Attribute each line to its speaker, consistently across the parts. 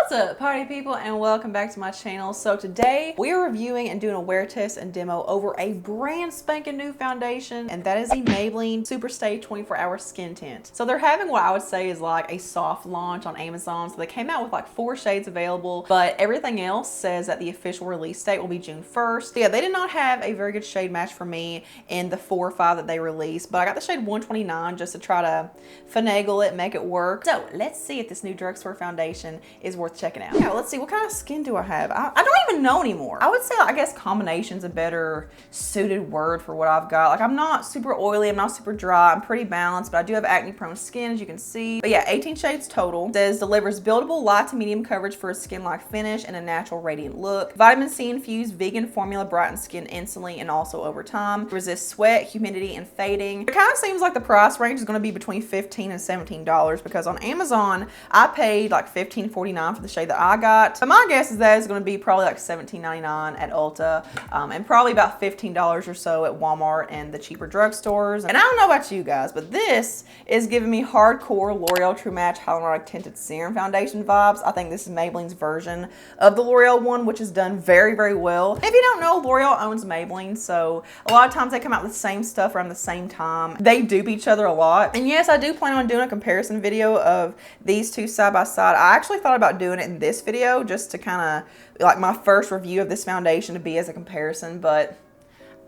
Speaker 1: What's up, party people, and welcome back to my channel. So today we are reviewing and doing a wear test and demo over a brand spanking new foundation, and that is the Maybelline Superstay 24-hour skin tint. So they're having what I would say is like a soft launch on Amazon. So they came out with like 4 shades available, but everything else says that the official release date will be June 1st. So yeah, they did not have a very good shade match for me in the 4 or 5 that they released, but I got the shade 129 just to try to finagle it, make it work. So let's see if this new drugstore foundation is worth checking out. Yeah, let's see, what kind of skin do I have? I don't even know anymore. I would say, I guess combination's a better suited word for what I've got. Like, I'm not super oily, I'm not super dry, I'm pretty balanced, but I do have acne prone skin, as you can see. But yeah, 18 shades total. It says delivers buildable light to medium coverage for a skin-like finish and a natural radiant look. Vitamin C infused vegan formula brightens skin instantly and also over time. Resists sweat, humidity, and fading. It kind of seems like the price range is going to be between $15 and $17 because on Amazon, I paid like $15.49 for the shade that I got. But my guess is that it's going to be probably like $17.99 at Ulta and probably about $15 or so at Walmart and the cheaper drugstores. And I don't know about you guys, but this is giving me hardcore L'Oreal True Match Hyaluronic Tinted Serum Foundation vibes. I think this is Maybelline's version of the L'Oreal one, which is done very, very well. If you don't know, L'Oreal owns Maybelline, so a lot of times they come out with the same stuff around the same time. They dupe each other a lot. And yes, I do plan on doing a comparison video of these two side by side. I actually thought about doing it in this video just to kind of like my first review of this foundation to be as a comparison, but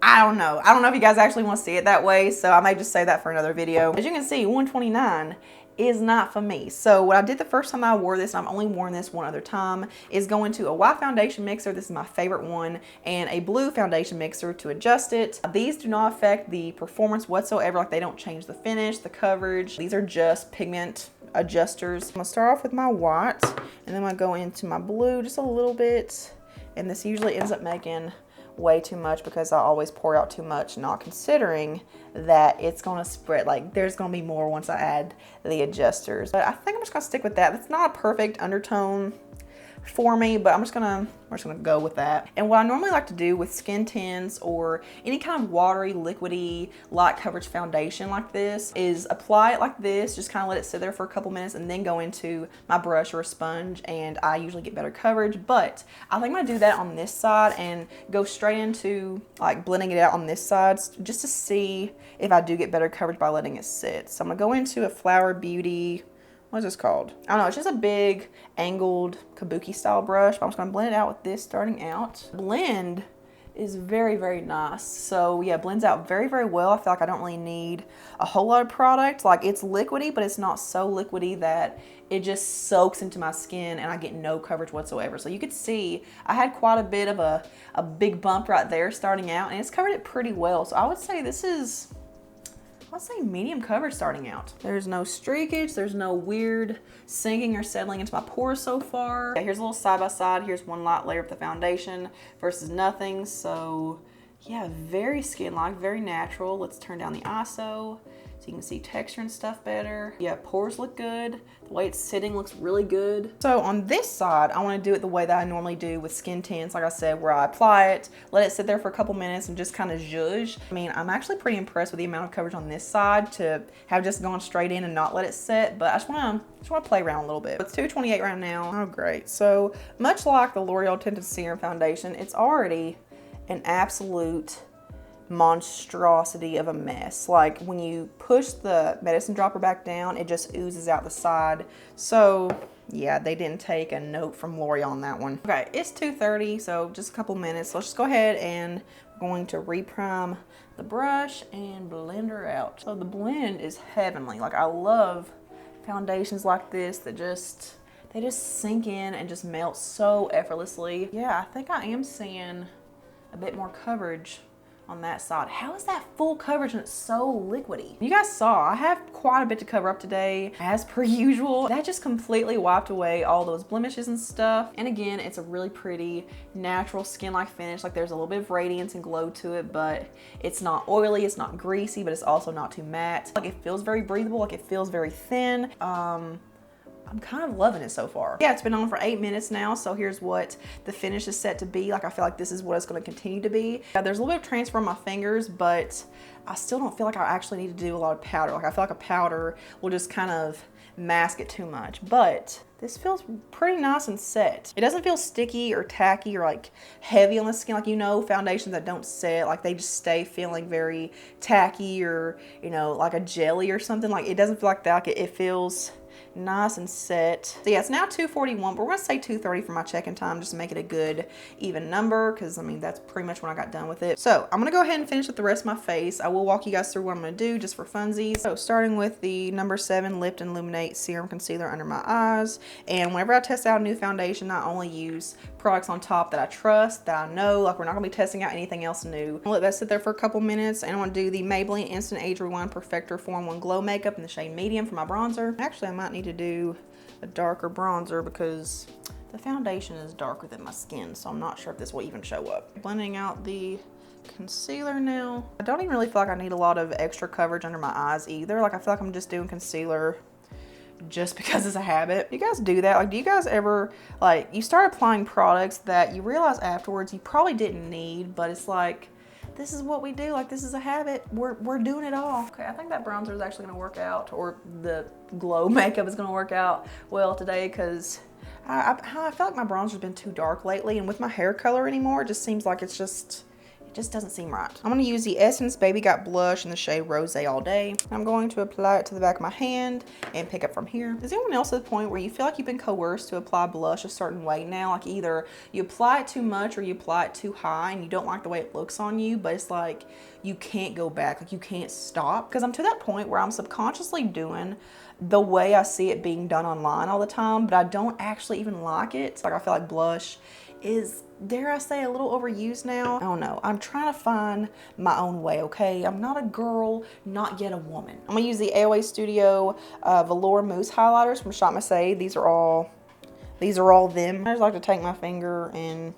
Speaker 1: I don't know. I don't know if you guys actually want to see it that way, so I may just say that for another video. As you can see, 129 is not for me. So what I did the first time I wore this, and I've only worn this one other time, is go into a white foundation mixer. This is my favorite one, and a blue foundation mixer to adjust it. These do not affect the performance whatsoever. Like, they don't change the finish, the coverage. These are just pigment adjusters. I'm gonna start off with my white, and then I'm gonna go into my blue just a little bit, and this usually ends up making way too much because I always pour out too much, not considering that it's gonna spread. Like, there's gonna be more once I add the adjusters, but I think I'm just gonna stick with that. That's not a perfect undertone for me, but we're just gonna go with that. And what I normally like to do with skin tints or any kind of watery, liquidy, light coverage foundation like this is apply it like this, just kind of let it sit there for a couple minutes and then go into my brush or a sponge, and I usually get better coverage. But I think I'm gonna do that on this side and go straight into like blending it out on this side just to see if I do get better coverage by letting it sit. So I'm gonna go into a Flower Beauty, what is this called? I don't know, it's just a big angled kabuki style brush, but I'm just gonna blend it out with this starting out. Blend is very, very nice. So yeah, blends out very, very well. I feel like I don't really need a whole lot of product. Like, it's liquidy, but it's not so liquidy that it just soaks into my skin and I get no coverage whatsoever. So you could see I had quite a bit of a big bump right there starting out, and it's covered it pretty well. So I would say this is, let's say, medium coverage starting out. There's no streakage, there's no weird sinking or settling into my pores so far. Yeah, here's a little side by side. Here's one light layer of the foundation versus nothing. So yeah, very skin-like, very natural. Let's turn down the ISO so you can see texture and stuff better. Yeah, pores look good. The way it's sitting looks really good. So on this side, I want to do it the way that I normally do with skin tints, like I said, where I apply it, let it sit there for a couple minutes and just kind of zhuzh. I mean, I'm actually pretty impressed with the amount of coverage on this side to have just gone straight in and not let it sit, but I just want to play around a little bit. It's 228 right now. Oh, great. So much like the L'Oreal Tinted Serum Foundation, it's already an absolute monstrosity of a mess. Like, when you push the medicine dropper back down, it just oozes out the side. So yeah, they didn't take a note from L'Oreal on that one. Okay, it's 2:30, so just a couple minutes. So let's just go ahead and we're going to reprime the brush and blend her out. So the blend is heavenly. Like, I love foundations like this that they just sink in and just melt so effortlessly. Yeah, I think I am seeing a bit more coverage on that side. How is that full coverage and it's so liquidy? You guys saw I have quite a bit to cover up today, as per usual. That just completely wiped away all those blemishes and stuff. And again, it's a really pretty natural skin-like finish. Like, there's a little bit of radiance and glow to it, but it's not oily, it's not greasy, but it's also not too matte. Like, it feels very breathable, like it feels very thin. I'm kind of loving it so far. Yeah, it's been on for 8 minutes now, so here's what the finish is set to be. Like, I feel like this is what it's going to continue to be. There's a little bit of transfer on my fingers, but I still don't feel like I actually need to do a lot of powder. Like, I feel like a powder will just kind of mask it too much, but this feels pretty nice and set. It doesn't feel sticky or tacky or like heavy on the skin. Like, you know, foundations that don't set, like they just stay feeling very tacky or, you know, like a jelly or something. Like it doesn't feel like that. Like it feels nice and set. So yeah, it's now 2:41, but we're gonna say 2:30 for my check-in time just to make it a good even number, because I mean that's pretty much when I got done with it. So I'm gonna go ahead and finish with the rest of my face. I will walk you guys through what I'm gonna do just for funsies. So starting with the number 7 Lift and Illuminate Serum Concealer under my eyes. And whenever I test out a new foundation, I only use products on top that I trust, that I know. Like, we're not gonna be testing out anything else new. I'll let that sit there for a couple minutes, and I want to do the Maybelline Instant Age Rewind Perfector 4-in-1 Glow Makeup in the shade Medium for my bronzer. Actually, I might need to do a darker bronzer because the foundation is darker than my skin, so I'm not sure if this will even show up. Blending out the concealer now. I don't even really feel like I need a lot of extra coverage under my eyes either. Like, I feel like I'm just doing concealer just because it's a habit. Do you guys do that? Like, do you guys ever, like, you start applying products that you realize afterwards you probably didn't need, but it's like, this is what we do. Like, this is a habit. We're doing it all. Okay, I think that bronzer is actually gonna work out, or the glow makeup is gonna work out well today, because I feel like my bronzer's been too dark lately, and with my hair color anymore, it just seems like it just doesn't seem right. I'm gonna use the Essence Baby Got Blush in the shade Rose All Day. I'm going to apply it to the back of my hand and pick up from here. Is anyone else at the point where you feel like you've been coerced to apply blush a certain way now? Like, either you apply it too much or you apply it too high and you don't like the way it looks on you, but it's like you can't go back, like you can't stop? Because I'm to that point where I'm subconsciously doing the way I see it being done online all the time, but I don't actually even like it. Like, I feel like blush is, dare I say, a little overused now. I don't know. I'm trying to find my own way, okay? I'm not a girl, not yet a woman. I'm gonna use the AOA Studio Velour Mousse highlighters from Shop Marseille. These are all them. I just like to take my finger and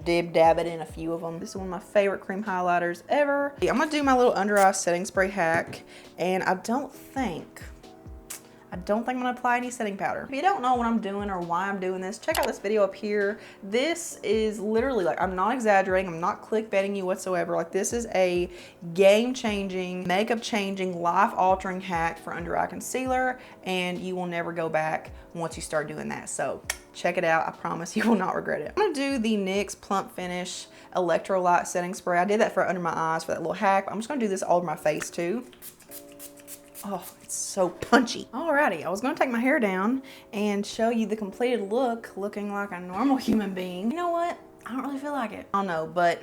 Speaker 1: dab it in a few of them. This is one of my favorite cream highlighters ever. I'm gonna do my little under eye setting spray hack, and I don't think I'm gonna apply any setting powder. If you don't know what I'm doing or why I'm doing this, check out this video up here. This is literally, like, I'm not exaggerating, I'm not clickbaiting you whatsoever. Like, this is a game-changing, makeup-changing, life-altering hack for under eye concealer, and you will never go back once you start doing that. So check it out. I promise you will not regret it. I'm gonna do the NYX Plump Finish Electrolyte Setting Spray. I did that for under my eyes for that little hack. I'm just gonna do this all over my face too. Oh, it's so punchy. Alrighty, I was gonna take my hair down and show you the completed look, looking like a normal human being. You know what? I don't really feel like it. I don't know, but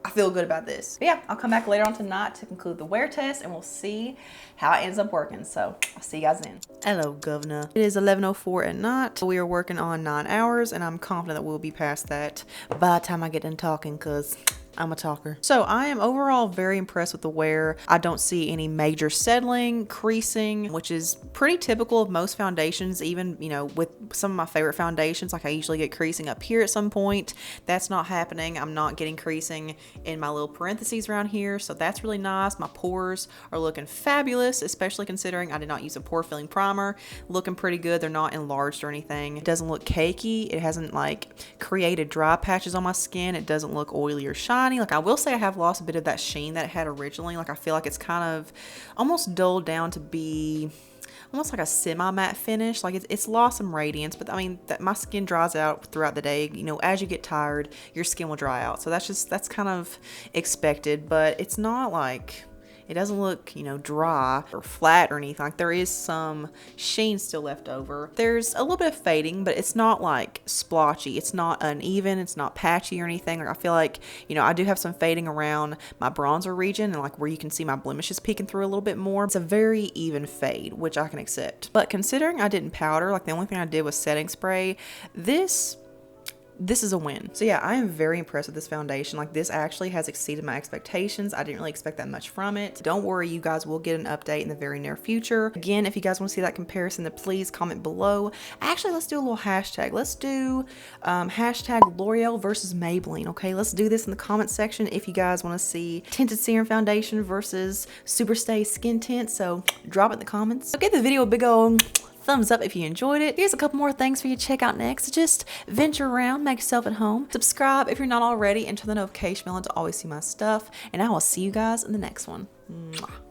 Speaker 1: I feel good about this. But yeah, I'll come back later on tonight to conclude the wear test, and we'll see how it ends up working. So I'll see you guys then. Hello, governor. It is 11:04 at night. We are working on 9 hours, and I'm confident that we'll be past that by the time I get done talking, because I'm a talker. So I am overall very impressed with the wear. I don't see any major settling, creasing, which is pretty typical of most foundations. Even, you know, with some of my favorite foundations, like I usually get creasing up here at some point. That's not happening. I'm not getting creasing in my little parentheses around here. So that's really nice. My pores are looking fabulous, especially considering I did not use a pore filling primer. Looking pretty good. They're not enlarged or anything. It doesn't look cakey. It hasn't like created dry patches on my skin. It doesn't look oily or shiny. Like, I will say I have lost a bit of that sheen that it had originally. Like, I feel like it's kind of almost dulled down to be almost like a semi-matte finish. Like, it's lost some radiance, but I mean, my skin dries out throughout the day. You know, as you get tired, your skin will dry out. So that's kind of expected, but it's not like, it doesn't look, you know, dry or flat or anything. Like, there is some sheen still left over. There's a little bit of fading, but it's not like splotchy. It's not uneven. It's not patchy or anything. Like, I feel like, you know, I do have some fading around my bronzer region and like where you can see my blemishes peeking through a little bit more. It's a very even fade, which I can accept. But considering I didn't powder, like the only thing I did was setting spray, this is a win. So yeah, I am very impressed with this foundation. Like, this actually has exceeded my expectations. I didn't really expect that much from it. Don't worry, you guys will get an update in the very near future. Again, if you guys want to see that comparison, then please comment below. Actually, let's do a little hashtag. Let's do hashtag L'Oreal versus Maybelline. Okay, let's do this in the comment section if you guys want to see tinted serum foundation versus Superstay skin tint. So drop it in the comments. So give the video a big old thumbs up if you enjoyed it. Here's a couple more things for you to check out next. Just venture around, make yourself at home. Subscribe if you're not already, and turn the notification bell on to always see my stuff. And I will see you guys in the next one. Mwah.